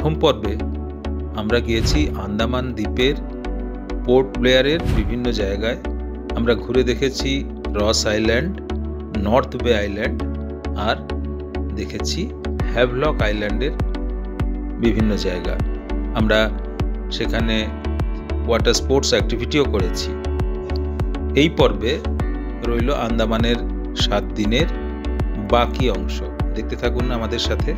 প্রথম পর্বে আমরা গিয়েছি আন্দামান দ্বীপের পোর্ট ব্লেয়ারের বিভিন্ন জায়গায়। আমরা ঘুরে দেখেছি রস আইল্যান্ড, নর্থ বে আইল্যান্ড আর দেখেছি হ্যাভলক আইল্যান্ডের বিভিন্ন জায়গা। আমরা সেখানে ওয়াটার স্পোর্টস অ্যাক্টিভিটিও করেছি। এই পর্বে রইল আন্দামানের 7 দিনের বাকি অংশ। দেখতে থাকুন আমাদের সাথে।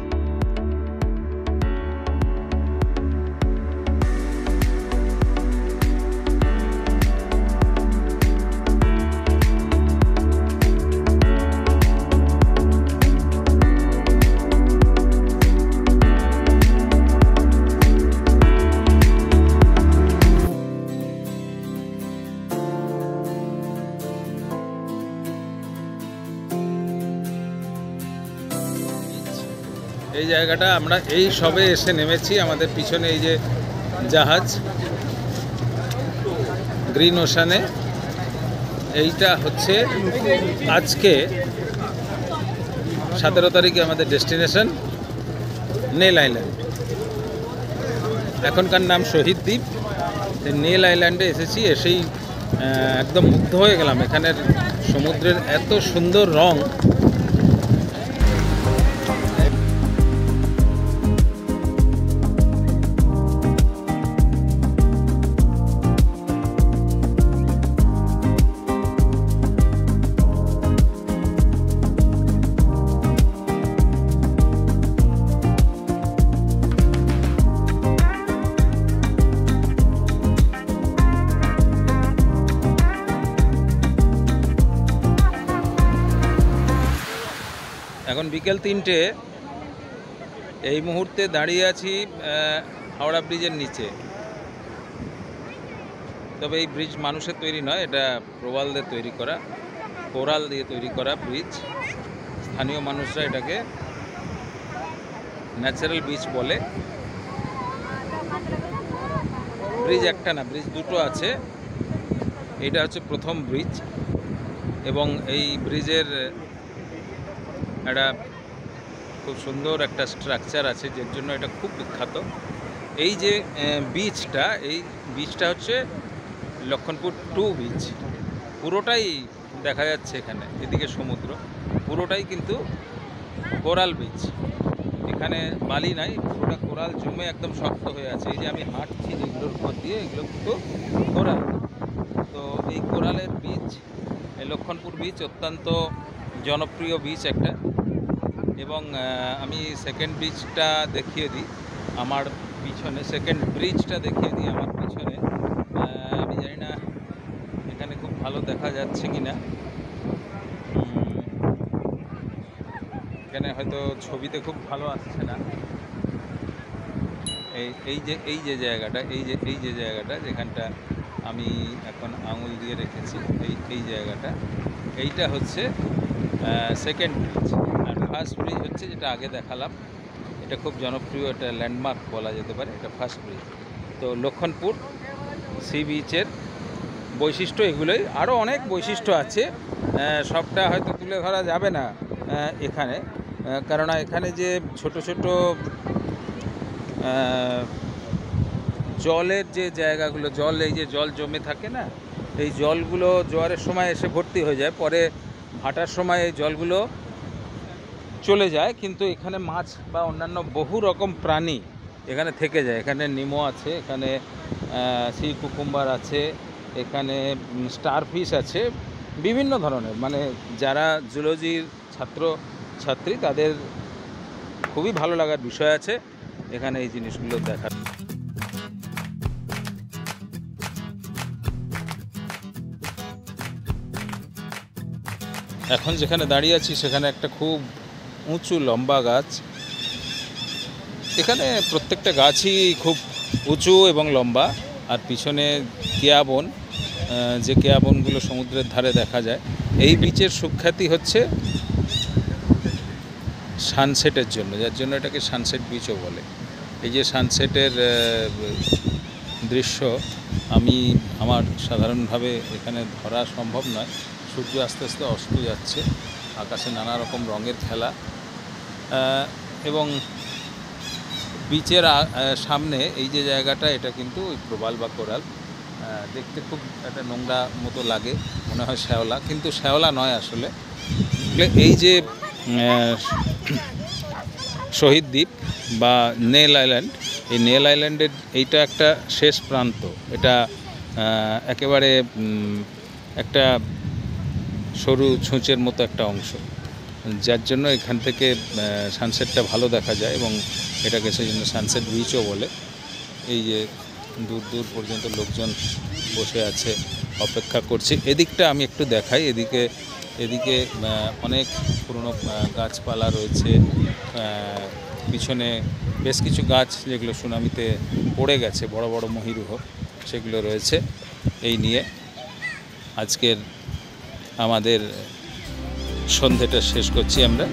এই জায়গাটা আমরা এই সবে এসে নেমেছি। আমাদের পিছনে এই যে জাহাজ গ্রিন ওশানে, এইটা হচ্ছে আজকে 17 তারিখে আমাদের ডেস্টিনেশন নেল আইল্যান্ড। এখনকার নাম শহীদ দ্বীপ। নেল আইল্যান্ডে এসেছি, এসেই একদম মুগ্ধ হয়ে গেলাম। এখানের সমুদ্রের এত সুন্দর রং। এখন বিকেল 3টে। এই মুহূর্তে দাঁড়িয়ে আছি হাওড়া ব্রিজের নিচে। তবে এই ব্রিজ মানুষের তৈরি নয়, এটা প্রবালদের তৈরি করা, কোরাল দিয়ে তৈরি করা ব্রিজ। স্থানীয় মানুষরা এটাকে ন্যাচারাল ব্রিজ বলে। ব্রিজ একটা না, ব্রিজ দুটো আছে। এইটা হচ্ছে প্রথম ব্রিজ এবং এই ব্রিজের একটা খুব সুন্দর একটা স্ট্রাকচার আছে, যার জন্য এটা খুব বিখ্যাত। এই যে বিচটা, এই বিচটা হচ্ছে লক্ষণপুর 2 বিচ। পুরোটাই দেখা যাচ্ছে এখানে, এদিকে সমুদ্র, পুরোটাই কিন্তু কোরাল বিচ। এখানে বালি নাই, পুরোটা কোরাল জমে একদম শক্ত হয়ে আছে। এই যে আমি হাঁটছি যেগুলোর উপর দিয়ে, এগুলো কিন্তু কোরাল। তো এই কোরালের বিচ, এই লক্ষণপুর বিচ অত্যন্ত জনপ্রিয় বিচ একটা। এবং আমি সেকেন্ড ব্রিজটা দেখিয়ে দিই আমার পিছনে, সেকেন্ড ব্রিজটা দেখিয়ে দিই আমার পিছনে। আমি জানি না এখানে খুব ভালো দেখা যাচ্ছে কি না। এখানে হয়তো ছবিতে খুব ভালো আসছে না। এই যে জায়গাটা, এই যে জায়গাটা যেখানটা আমি এখন আঙুল দিয়ে রেখেছি, এই জায়গাটা, এইটা হচ্ছে সেকেন্ড ব্রিজ। আর ফার্স্ট ব্রিজ হচ্ছে যেটা আগে দেখালাম, এটা খুব জনপ্রিয়, এটা ল্যান্ডমার্ক বলা যেতে পারে, এটা ফার্স্ট ব্রিজ। তো লক্ষণপুর সি বিচের বৈশিষ্ট্য এগুলোই। আরও অনেক বৈশিষ্ট্য আছে, সবটা হয়তো তুলে ধরা যাবে না এখানে, কেননা এখানে যে ছোট ছোট জলের যে জায়গাগুলো, এই যে জল জমে থাকে না, এই জলগুলো জোয়ারের সময় এসে ভর্তি হয়ে যায়, পরে ভাটার সময় এই জলগুলো চলে যায়, কিন্তু এখানে মাছ বা অন্যান্য বহু রকম প্রাণী এখানে থেকে যায়। এখানে নিমো আছে, এখানে সি কুকুম্বার আছে, এখানে স্টারফিশ আছে, বিভিন্ন ধরনের। মানে যারা জুলজির ছাত্রী তাদের খুবই ভালো লাগার বিষয় আছে এখানে এই জিনিসগুলো দেখার। এখন যেখানে দাঁড়িয়ে আছি সেখানে একটা খুব উঁচু লম্বা গাছ। এখানে প্রত্যেকটা গাছই খুব উঁচু এবং লম্বা। আর পিছনে কেয়া বন, যে কেয়া বনগুলো সমুদ্রের ধারে দেখা যায়। এই বিচের সুখ্যাতি হচ্ছে সানসেটের জন্য, যার জন্য এটাকে সানসেট বিচও বলে। এই যে সানসেটের দৃশ্য আমার সাধারণভাবে এখানে ধরা সম্ভব নয়। সূর্য আস্তে আস্তে অস্ত যাচ্ছে, আকাশে নানা রকম রঙের খেলা, এবং বিচের সামনে এই যে জায়গাটা, এটা কিন্তু ওই প্রবাল বা কোরাল। দেখতে খুব একটা নোংরা মতো লাগে, মনে হয় শ্যাওলা, কিন্তু শ্যাওলা নয় আসলে। এই যে শহীদ দ্বীপ বা নেল আইল্যান্ড, এই নেল আইল্যান্ডের এইটা একটা শেষ প্রান্ত। এটা একেবারে একটা সরু ছুঁচের মতো একটা অংশ, যার জন্য এখান থেকে সানসেটটা ভালো দেখা যায়, এবং এটাকে সেই জন্য সানসেট বিচও বলে। এই যে দূর দূর পর্যন্ত লোকজন বসে আছে, অপেক্ষা করছে। এদিকটা আমি একটু দেখাই। এদিকে অনেক পুরনো গাছপালা রয়েছে, পিছনে বেশ কিছু গাছ যেগুলো সুনামিতে পড়ে গেছে, বড় বড় মহিরুহ, সেগুলো রয়েছে। এই নিয়ে আজকের আমাদের সন্ধেটা শেষ করছি আমরা।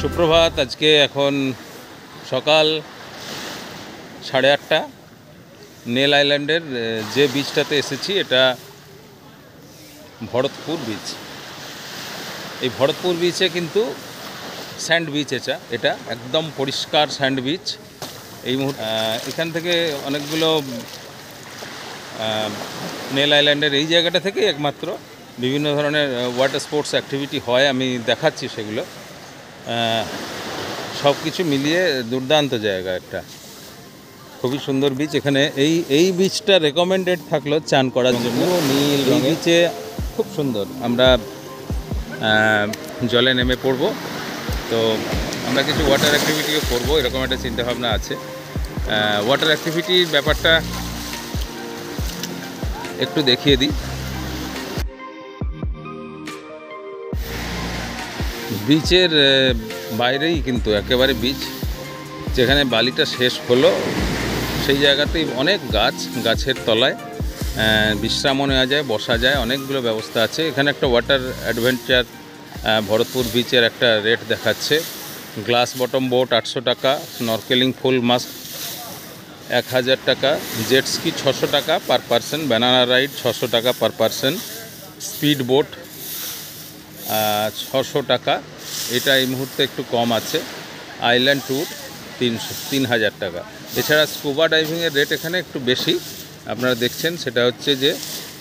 সুপ্রভাত। আজকে এখন সকাল 8:30। নেল আইল্যান্ডের যে বিচটাতে এসেছি এটা ভরতপুর বিচ। এই ভরতপুর বিচে কিন্তু স্যান্ড বিচ, এটা একদম পরিষ্কার স্যান্ড বিচ। এই মুহূর্তে এখান থেকে অনেকগুলো নেল আইল্যান্ডের এই জায়গাটা থেকে একমাত্র বিভিন্ন ধরনের ওয়াটার স্পোর্টস অ্যাক্টিভিটি হয়, আমি দেখাচ্ছি সেগুলো। সব কিছু মিলিয়ে দুর্দান্ত জায়গা একটা, খুবই সুন্দর বিচ। এখানে এই বিচটা রেকমেন্ডেড থাকলো চান করার জন্য। নীল এই বিচে খুব সুন্দর। আমরা জলে নেমে পড়ব, তো আমরা কিছু ওয়াটার অ্যাক্টিভিটিও করবো, এরকম একটা চিন্তাভাবনা আছে। ওয়াটার অ্যাক্টিভিটির ব্যাপারটা একটু দেখিয়ে দিই। বিচের বাইরেই কিন্তু একেবারে বিচ, যেখানে বালিটা শেষ হলো সেই জায়গাতেই অনেক গাছের তলায় বিশ্রামও নেওয়া যায়, বসা যায়, অনেকগুলো ব্যবস্থা আছে। এখানে একটা ওয়াটার অ্যাডভেঞ্চার ভরতপুর বিচের একটা রেট দেখাচ্ছে। গ্লাস বটম বোট 800 টাকা, স্নরকেলিং ফুল মাস্ক 1000 টাকা, জেট স্কি 600 টাকা পার পারসন, ব্যানানা রাইড 600 টাকা পার পারসন, স্পিড বোট 600 টাকা, এটা এই মুহূর্তে একটু কম আছে। আইল্যান্ড ট্যুর 3000 টাকা। এছাড়া স্কুবা ডাইভিংয়ের রেট এখানে একটু বেশি, আপনারা দেখছেন, সেটা হচ্ছে যে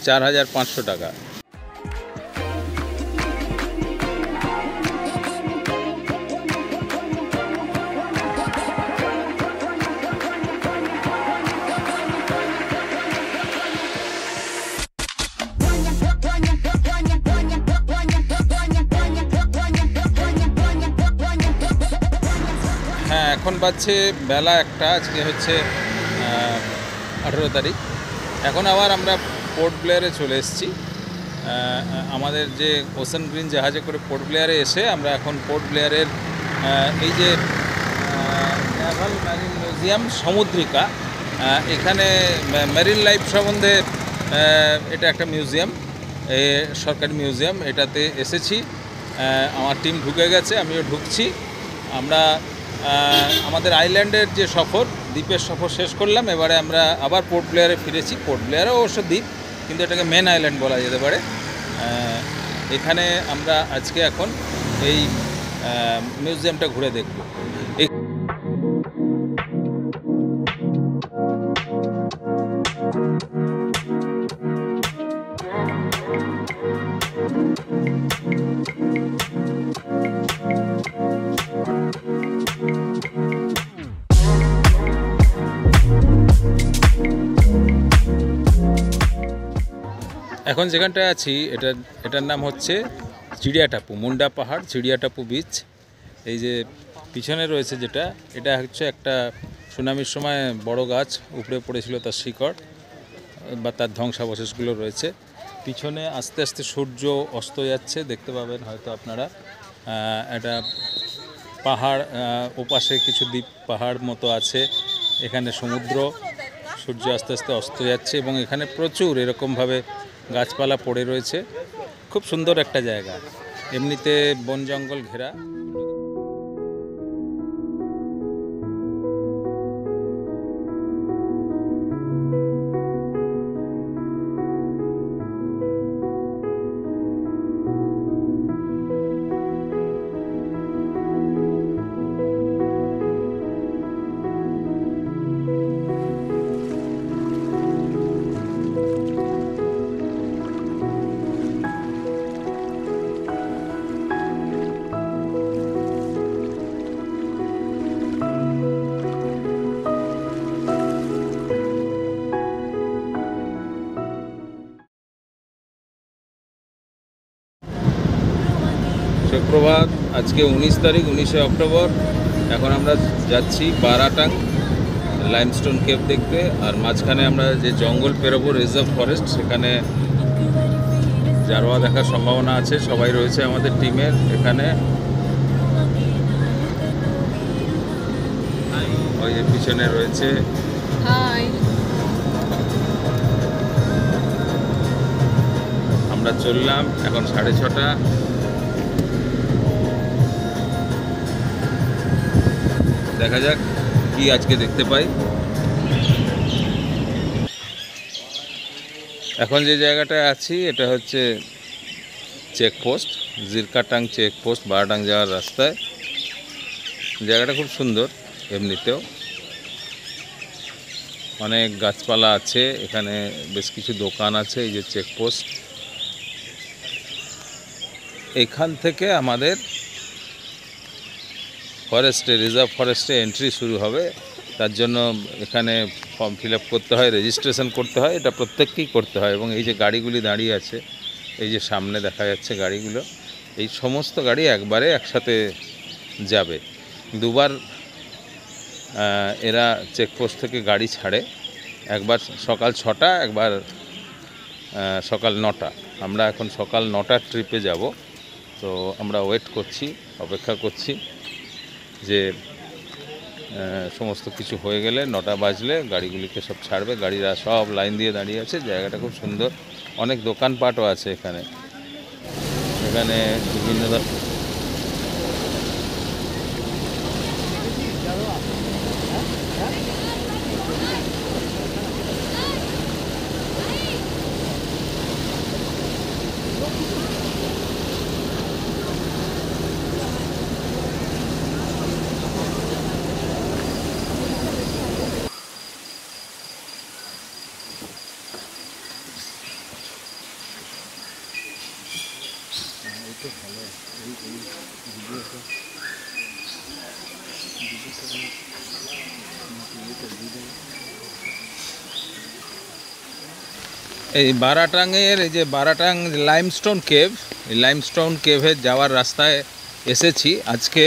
4500 টাকা। হ্যাঁ, এখন বাজছে বেলা 1টা। আজকে হচ্ছে 18 তারিখ। এখন আবার আমরা পোর্ট ব্লেয়ারে চলে এসেছি। আমাদের যে ওশান গ্রিন জাহাজে করে পোর্ট ব্লেয়ারে এসে আমরা এখন পোর্ট ব্লেয়ারের এই যে নেভাল ম্যারিন মিউজিয়াম সমুদ্রিকা, এখানে মেরিন লাইফ সম্বন্ধে এটা একটা মিউজিয়াম, সরকারি মিউজিয়াম। এটাতে এসেছি, আমার টিম ঢুকে গেছে, আমিও ঢুকছি। আমরা আমাদের আইল্যান্ডের যে সফর, দ্বীপের সফর শেষ করলাম। এবারে আমরা আবার পোর্ট ব্লেয়ারে ফিরেছি। পোর্ট ব্লেয়ারও অবশ্য দ্বীপ, কিন্তু এটাকে মেন আইল্যান্ড বলা যেতে পারে। এখানে আমরা আজকে এখন এই মিউজিয়ামটা ঘুরে দেখব। এখন যেখানটায় আছি এটার নাম হচ্ছে চিড়িয়াটাপু, মুন্ডা পাহাড়, চিড়িয়াটাপু বিচ। এই যে পিছনে রয়েছে এটা হচ্ছে একটা সুনামির সময় বড় গাছ উপড়ে পড়েছিল, তার শিকড় বা তার ধ্বংসাবশেষগুলো রয়েছে। পিছনে আস্তে আস্তে সূর্য অস্ত যাচ্ছে, দেখতে পাবেন হয়তো আপনারা। একটা পাহাড়, ওপাশে কিছু দ্বীপ পাহাড় মতো আছে, এখানে সমুদ্র, সূর্য আস্তে আস্তে অস্ত যাচ্ছে, এবং এখানে প্রচুর এরকমভাবে গাছপালা পড়ে রয়েছে। খুব সুন্দর একটা জায়গা, এমনিতে বন জঙ্গল ঘেরা। সুপ্রভাত। আজকে 19 তারিখ, 19শে অক্টোবর। এখন আমরা যাচ্ছি বারাটাং লাইমস্টোন কেভ দেখতে। আর মাঝখানে আমরা যে জঙ্গল পেরোবো রিজার্ভ ফরেস্ট, সেখানে জারোয়া দেখার সম্ভাবনা আছে। সবাই রয়েছে আমাদের টিমের এখানে। ওই যে পিছনে রয়েছে। আমরা চললাম, এখন 6:30। দেখা যাক কি আজকে দেখতে পাই। এখন যে জায়গাটায় আছি এটা হচ্ছে চেকপোস্ট, জিরকাটাং চেকপোস্ট, বারাটাং যাওয়ার রাস্তায়। জায়গাটা খুব সুন্দর, এমনিতেও অনেক গাছপালা আছে এখানে, বেশ কিছু দোকান আছে। এই যে চেকপোস্ট, এখান থেকে আমাদের ফরেস্টে, রিজার্ভ ফরেস্টে এন্ট্রি শুরু হবে। তার জন্য এখানে ফর্ম ফিল আপ করতে হয়, রেজিস্ট্রেশন করতে হয়। এটা প্রত্যেককেই করতে হয়। এবং এই যে গাড়িগুলি দাঁড়িয়ে আছে, এই যে সামনে দেখা যাচ্ছে গাড়িগুলো, এই সমস্ত গাড়ি একবারে একসাথে যাবে। দুবার এরা চেকপোস্ট থেকে গাড়ি ছাড়ে, একবার সকাল 6টা, একবার সকাল 9টা। আমরা এখন সকাল 9টার ট্রিপে যাব। তো আমরা ওয়েট করছি, অপেক্ষা করছি যে সমস্ত কিছু হয়ে গেলে 9টা বাজলে গাড়িগুলিকে সব ছাড়বে। গাড়িরা সব লাইন দিয়ে দাঁড়িয়ে আছে। জায়গাটা খুব সুন্দর, অনেক দোকানপাটও আছে এখানে। এখানে বিভিন্ন এই বারাটাংয়ের, এই যে বারাটাং লাইমস্টোন কেভ, এই লাইমস্টোন কেভে যাওয়ার রাস্তায় এসেছি। আজকে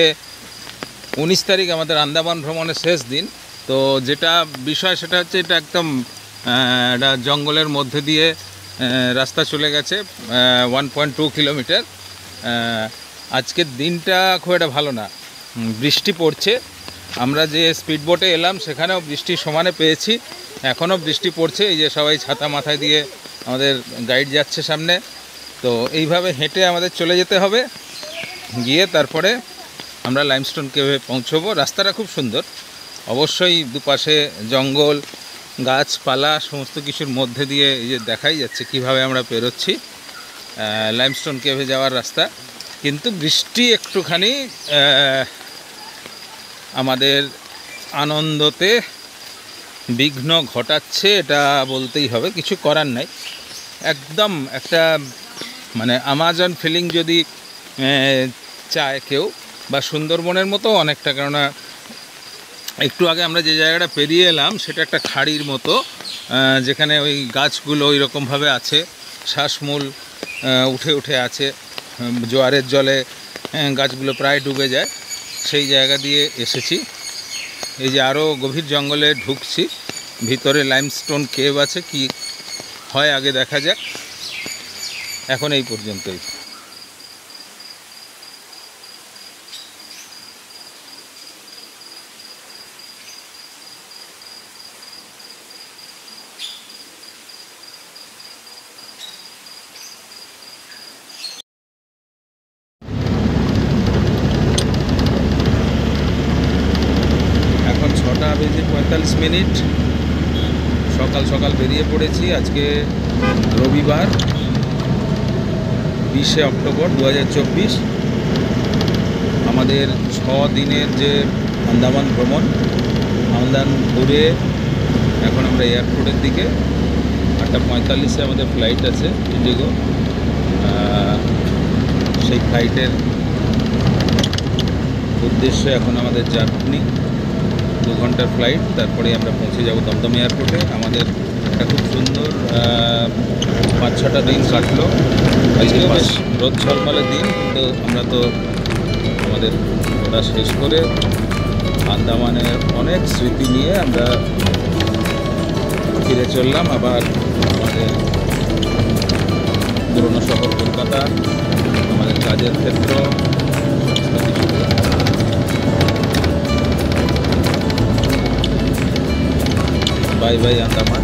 19 তারিখ, আমাদের আন্দামান ভ্রমণের শেষ দিন। তো যেটা বিষয় সেটা হচ্ছে, এটা একদম একটা জঙ্গলের মধ্যে দিয়ে রাস্তা চলে গেছে, 1.2 কিলোমিটার। আজকের দিনটা খুব একটা ভালো না, বৃষ্টি পড়ছে। আমরা যে স্পিড বোটে এলাম সেখানেও বৃষ্টি সমানে পেয়েছি, এখনও বৃষ্টি পড়ছে। এই যে সবাই ছাতা মাথায় দিয়ে আমাদের গাইড যাচ্ছে সামনে। তো এইভাবে হেঁটে আমাদের চলে যেতে হবে, গিয়ে তারপরে আমরা লাইমস্টোন কেভে পৌঁছবো। রাস্তাটা খুব সুন্দর, অবশ্যই দুপাশে জঙ্গল, গাছপালা, সমস্ত কিছুর মধ্যে দিয়ে এই যে দেখাই যাচ্ছে কিভাবে আমরা পেরোচ্ছি লাইমস্টোন কেভে যাওয়ার রাস্তা। কিন্তু বৃষ্টি একটুখানি আমাদের আনন্দতে বিঘ্ন ঘটাচ্ছে, এটা বলতেই হবে, কিছু করার নাই। একদম একটা মানে আমাজন ফিলিং যদি চায় কেউ, বা সুন্দরবনের মতো অনেকটা। কেননা একটু আগে আমরা যে জায়গাটা পেরিয়ে এলাম সেটা একটা খাড়ির মতো, যেখানে ওই গাছগুলো ওই রকমভাবে আছে, শ্বাসমূল উঠে উঠে আছে, জোয়ারের জলে গাছগুলো প্রায় ডুবে যায়। সেই জায়গা দিয়ে এসেছি। এই যে আরও গভীর জঙ্গলে ঢুকছি, ভিতরে লাইমস্টোন কেভ আছে, কি হয় আগে দেখা যাক। এখন এই পর্যন্তই। এখন 6:45। সকাল সকাল বেরিয়ে পড়েছি। আজকে রবিবার, 20শে অক্টোবর 2024। আমাদের 6 দিনের যে আন্দামান ভ্রমণ, আন্দামান ঘুরে এখন আমরা এয়ারপোর্টের দিকে। 8:45-এ আমাদের ফ্লাইট আছে, ইন্ডিগো। সেই ফ্লাইটের উদ্দেশ্যে এখন আমাদের জার্নি। 2 ঘন্টার ফ্লাইট, তারপরে আমরা পৌঁছে যাব দমদম এয়ারপোর্টে। আমাদের একটা খুব সুন্দর 5-6টা দিন কাটলো। আজকেও বেশ রোদ ঝলমলে দিন, কিন্তু আমরা তো আমাদের ওটা শেষ করে আন্দামানের অনেক স্মৃতি নিয়ে আমরা ফিরে চললাম আবার আমাদের পুরনো শহর কলকাতা, আমাদের কাজের ক্ষেত্র, সমস্ত কিছুতে। Bye bye Andaman.